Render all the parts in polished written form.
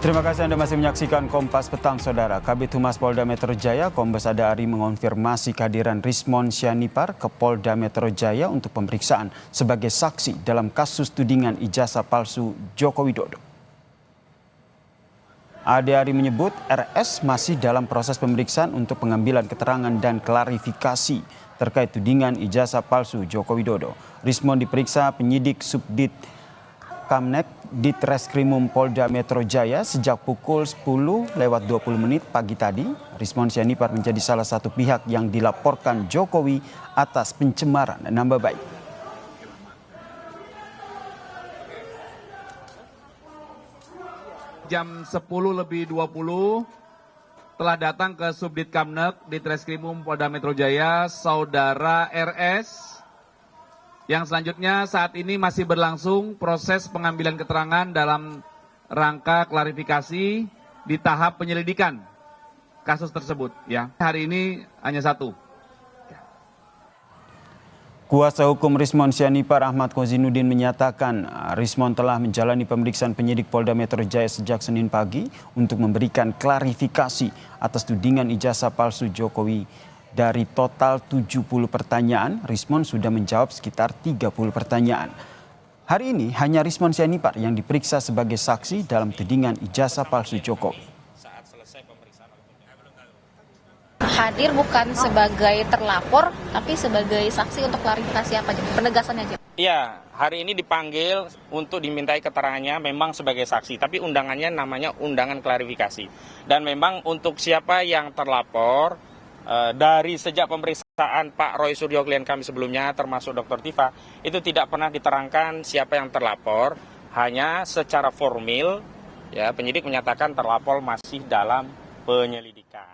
Terima kasih Anda masih menyaksikan Kompas Petang, Saudara. Kabid Humas Polda Metro Jaya, Kombes Ada Ari mengonfirmasi kehadiran Rismon Sianipar ke Polda Metro Jaya untuk pemeriksaan sebagai saksi dalam kasus tudingan ijazah palsu Joko Widodo. Ada Ari menyebut RS masih dalam proses pemeriksaan untuk pengambilan keterangan dan klarifikasi terkait tudingan ijazah palsu Joko Widodo. Rismon diperiksa penyidik Subdit Kamnek di Treskrimum Polda Metro Jaya sejak pukul 10:20 pagi tadi. Rismon Sianipar menjadi salah satu pihak yang dilaporkan Jokowi atas pencemaran nama baik. Jam 10:20 telah datang ke Subdit Kamnek di Treskrimum Polda Metro Jaya saudara RS. Yang selanjutnya saat ini masih berlangsung proses pengambilan keterangan dalam rangka klarifikasi di tahap penyelidikan kasus tersebut. Ya, hari ini hanya satu. Kuasa hukum Rismon Sianipar Ahmad Kozinudin menyatakan Rismon telah menjalani pemeriksaan penyidik Polda Metro Jaya sejak Senin pagi untuk memberikan klarifikasi atas tudingan ijazah palsu Jokowi. Dari total 70 pertanyaan, Rismon sudah menjawab sekitar 30 pertanyaan. Hari ini hanya Rismon Sianipar yang diperiksa sebagai saksi dalam tudingan ijazah palsu Jokowi. Hadir bukan sebagai terlapor, tapi sebagai saksi untuk klarifikasi apa aja, penegasan aja. Iya, hari ini dipanggil untuk dimintai keterangannya memang sebagai saksi, tapi undangannya namanya undangan klarifikasi. Dan memang untuk siapa yang terlapor, dari sejak pemeriksaan Pak Roy Suryo klien kami sebelumnya termasuk Dr. Tifa itu tidak pernah diterangkan siapa yang terlapor, hanya secara formil ya penyidik menyatakan terlapor masih dalam penyelidikan.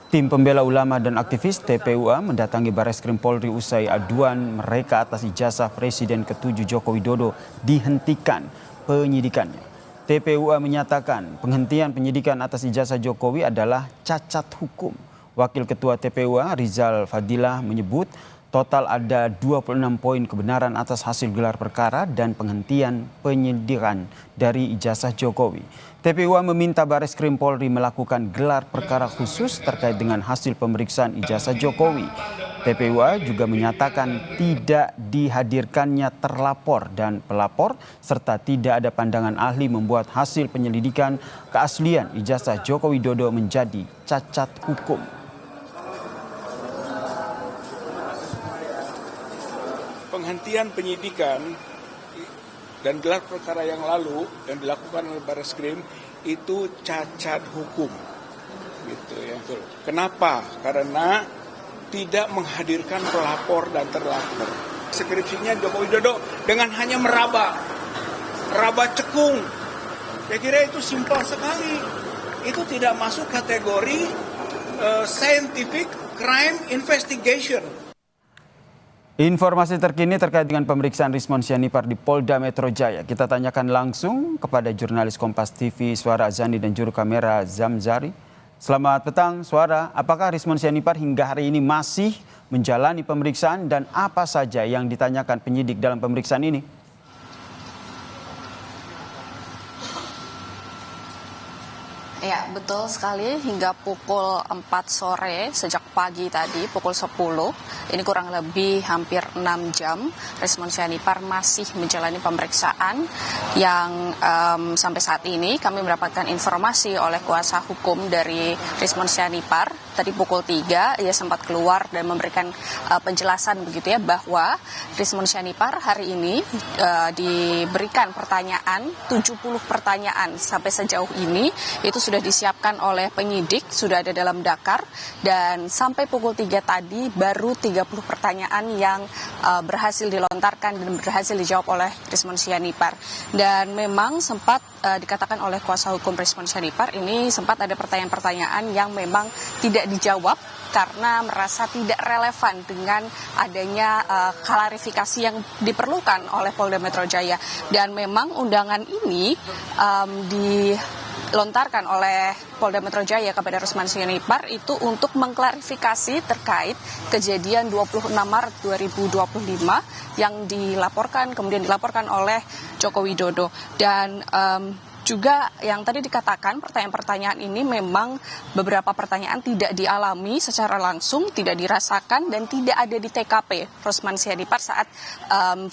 Tim pembela ulama dan aktivis TPUA mendatangi Bareskrim Polri usai aduan mereka atas ijazah Presiden ke-7 Joko Widodo dihentikan penyidikannya. TPUA menyatakan penghentian penyidikan atas ijazah Jokowi adalah cacat hukum. Wakil Ketua TPUA Rizal Fadilah menyebut total ada 26 poin kebenaran atas hasil gelar perkara dan penghentian penyidikan dari ijazah Jokowi. TPUA meminta Bareskrim Polri melakukan gelar perkara khusus terkait dengan hasil pemeriksaan ijazah Jokowi. TPUA juga menyatakan tidak dihadirkannya terlapor dan pelapor serta tidak ada pandangan ahli membuat hasil penyelidikan keaslian ijazah Joko Widodo menjadi cacat hukum. Penghentian penyidikan dan gelar perkara yang lalu yang dilakukan oleh Bareskrim itu cacat hukum, gitu ya. Kenapa? Karena tidak menghadirkan pelapor dan terlapor. Skripsinya Joko Widodo dengan hanya meraba cekung. Saya kira itu simpel sekali. Itu tidak masuk kategori scientific crime investigation. Informasi terkini terkait dengan pemeriksaan Rismon Sianipar di Polda Metro Jaya. Kita tanyakan langsung kepada jurnalis Kompas TV Suara Azani dan juru kamera Zamzari. Selamat petang, Suara. Apakah Rismon Sianipar hingga hari ini masih menjalani pemeriksaan dan apa saja yang ditanyakan penyidik dalam pemeriksaan ini? Ya, betul sekali. Hingga pukul 4 sore, sejak pagi tadi, pukul 10, ini kurang lebih hampir 6 jam, Rismon Sianipar masih menjalani pemeriksaan yang sampai saat ini kami mendapatkan informasi oleh kuasa hukum dari Rismon Sianipar. Tadi pukul 3, ia sempat keluar dan memberikan penjelasan begitu ya, bahwa Rismon Sianipar hari ini diberikan pertanyaan, 70 pertanyaan sampai sejauh ini, itu sudah disiapkan oleh penyidik, sudah ada dalam dakar, dan sampai pukul 3 tadi baru 30 pertanyaan yang berhasil dilontarkan dan berhasil dijawab oleh Rismon Sianipar. Dan memang sempat dikatakan oleh kuasa hukum Rismon Sianipar ini sempat ada pertanyaan-pertanyaan yang memang tidak dijawab karena merasa tidak relevan dengan adanya klarifikasi yang diperlukan oleh Polda Metro Jaya. Dan memang undangan ini dilontarkan oleh Polda Metro Jaya kepada Rusman Sianipar itu untuk mengklarifikasi terkait kejadian 26 Maret 2025 yang kemudian dilaporkan oleh Joko Widodo. Dan juga yang tadi dikatakan pertanyaan-pertanyaan ini memang beberapa pertanyaan tidak dialami secara langsung, tidak dirasakan dan tidak ada di TKP Rusman Sianipar saat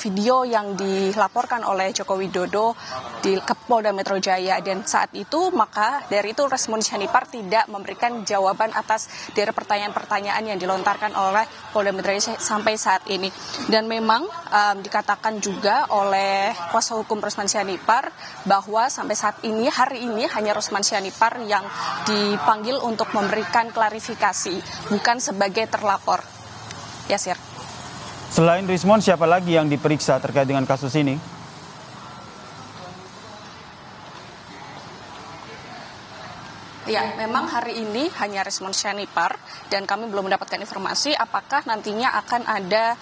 video yang dilaporkan oleh Joko Widodo di Polda Metro Jaya. Dan saat itu maka dari itu Rusman Sianipar tidak memberikan jawaban atas dari pertanyaan-pertanyaan yang dilontarkan oleh Polda Metro Jaya sampai saat ini. Dan memang dikatakan juga oleh kuasa hukum Rusman Sianipar bahwa sampai saat ini, hari ini hanya Rusman Sianipar yang dipanggil untuk memberikan klarifikasi, bukan sebagai terlapor. Ya, Sir. Selain Rismon, siapa lagi yang diperiksa terkait dengan kasus ini? Ya, memang hari ini hanya Rusman Sianipar dan kami belum mendapatkan informasi apakah nantinya akan ada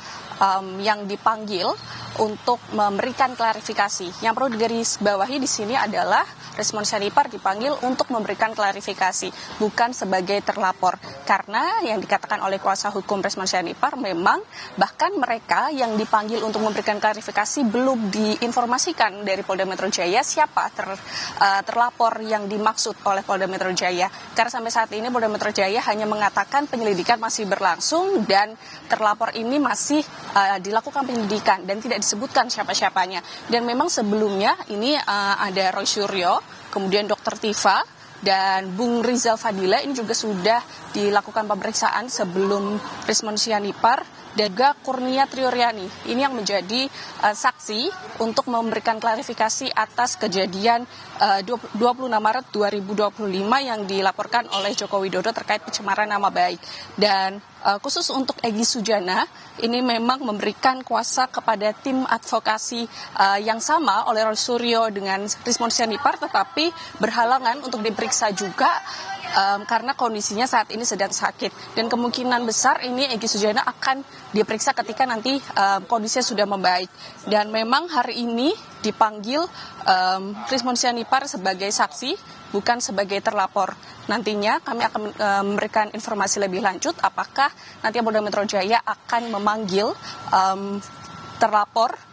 yang dipanggil untuk memberikan klarifikasi. Yang perlu digarisbawahi di sini adalah Rusman Sianipar dipanggil untuk memberikan klarifikasi, bukan sebagai terlapor. Karena yang dikatakan oleh kuasa hukum Rusman Sianipar memang bahkan mereka yang dipanggil untuk memberikan klarifikasi belum diinformasikan dari Polda Metro Jaya siapa terlapor yang dimaksud oleh Polda Metro Jaya. Karena sampai saat ini Polda Metro Jaya hanya mengatakan penyelidikan masih berlangsung dan terlapor ini masih dilakukan penyelidikan dan tidak disebutkan siapa-siapanya. Dan memang sebelumnya ini ada Roy Suryo, kemudian Dr. Tifa, dan Bung Rizal Fadila ini juga sudah dilakukan pemeriksaan sebelum Rusman Sianipar dan juga Kurnia Trioryani. Ini yang menjadi saksi untuk memberikan klarifikasi atas kejadian 26 Maret 2025 yang dilaporkan oleh Joko Widodo terkait pencemaran nama baik. Dan khusus untuk Egy Sujana, ini memang memberikan kuasa kepada tim advokasi yang sama oleh Roy Suryo dengan Rusman Sianipar, tetapi berhalangan untuk diperiksa juga karena kondisinya saat ini sedang sakit. Dan kemungkinan besar ini Egy Sujana akan diperiksa ketika nanti kondisinya sudah membaik. Dan memang hari ini dipanggil Rusman Sianipar sebagai saksi, bukan sebagai terlapor. Nantinya kami akan memberikan informasi lebih lanjut apakah nanti Polda Metro Jaya akan memanggil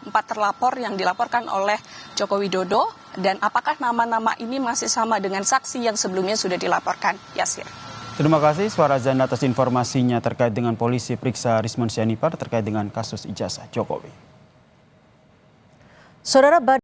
empat terlapor yang dilaporkan oleh Joko Widodo, dan apakah nama-nama ini masih sama dengan saksi yang sebelumnya sudah dilaporkan. Yasir. Terima kasih Swarazan atas informasinya terkait dengan polisi periksa Rusman Sianipar terkait dengan kasus ijazah Jokowi. Saudara